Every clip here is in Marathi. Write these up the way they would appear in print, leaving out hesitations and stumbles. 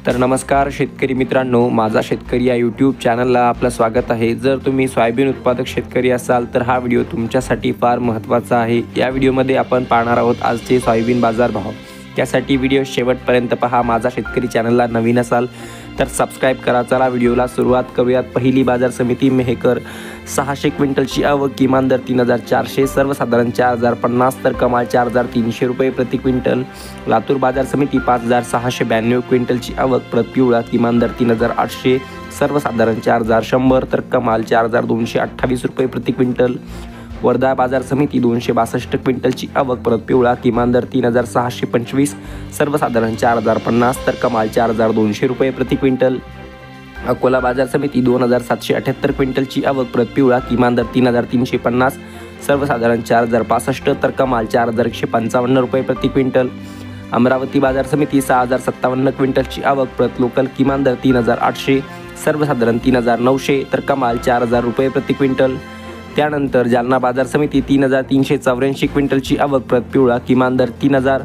तर नमस्कार शेतकरी मित्रांनो, माझा शेतकरी या यूट्यूब चॅनलला आपलं स्वागत आहे। जर तुम्ही सोयाबीन उत्पादक शेतकरी असाल तर हा व्हिडिओ तुमच्यासाठी फार महत्त्वाचा आहे। या व्हिडिओमध्ये आपण पाहणार आहोत आजचे सोयाबीन बाजार भाव। त्यासाठी व्हिडिओ शेवटपर्यंत पहा। माझा शेतकरी चॅनलला नवीन असाल तर सबस्क्राइब करा। चला व्हिडिओला सुरुवात करूयात। पहिली बाजार समिती मेहकर 600 क्विंटलची आवक, किमान दर 3400, सर्वसाधारण 4050 तर कमाल 4300 रुपये प्रति क्विंटल। लातूर बाजार समिती 5692 क्विंटलची आवक, प्रत पिवळा किमान दर 3800, सर्वसाधारण 4100 तर कमाल 4228 रुपये प्रति क्विंटल। वर्धा बाजार समिती 262 क्विंटलची आवक, परत पिवळा किमान दर 3625, सर्वसाधारण 4050 तर कमाल 4200 रुपये प्रति क्विंटल। अकोला बाजार समिती 2778 क्विंटलची आवक, परत पिवळा किमान दर 3350, सर्वसाधारण 4065 तर कमाल 4155 रुपये प्रति क्विंटल। अमरावती बाजार समिती 6057 क्विंटलची आवक, प्रत लोकल किमान दर 3800, सर्वसाधारण 3900 तर कमाल 4000 रुपये प्रति क्विंटल। त्यानंतर जालना बाजार समिती 3384 क्विंटलची आवक, प्रत पिवळा किमान दर 3000,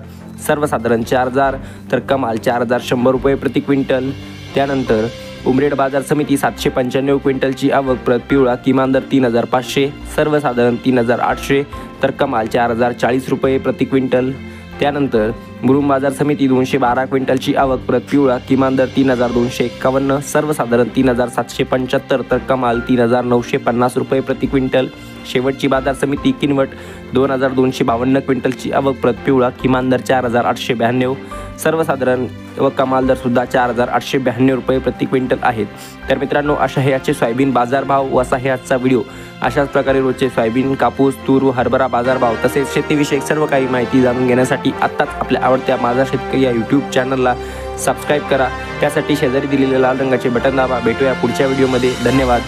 सर्वसाधारण 4000 तर कमाल 4100 रुपये प्रति क्विंटल। त्यानंतर उमरेड बाजार समिती 795 क्विंटलची आवक, प्रत पिवळा किमान दर 3500, सर्वसाधारण 3800 तर कमाल 4040 रुपये प्रति क्विंटल। त्यानंतर मुरुम बाजार समिती 212 क्विंटलची आवक, प्रत पिवळा किमान दर 3251, सर्वसाधारण 3775 तर कमाल 3950 रुपये प्रति क्विंटल। शेवटची बाजार समिती किनवट 2252 क्विंटलची आवक, प्रत पिवळा किमान दर 4892, सर्वसाधारण व कमाल दर सुद्धा 4892 रुपये प्रति क्विंटल आहेत। तर मित्रांनो, अशा हे आजचे सोयाबीन बाजारभाव व असा हे आजचा व्हिडिओ। अशाच प्रकारे रोजचे सोयाबीन, कापूस, तूर व हरभरा बाजारभाव तसेच शेतीविषयक सर्व काही माहिती जाणून घेण्यासाठी आत्ताच आपल्या आवडत्या माझा शेतकरी या यूट्यूब चॅनलला सबस्क्राईब करा। त्यासाठी शेजारी दिलेले लाल रंगाचे बटन दाबा। भेटूया पुढच्या व्हिडिओमध्ये। धन्यवाद।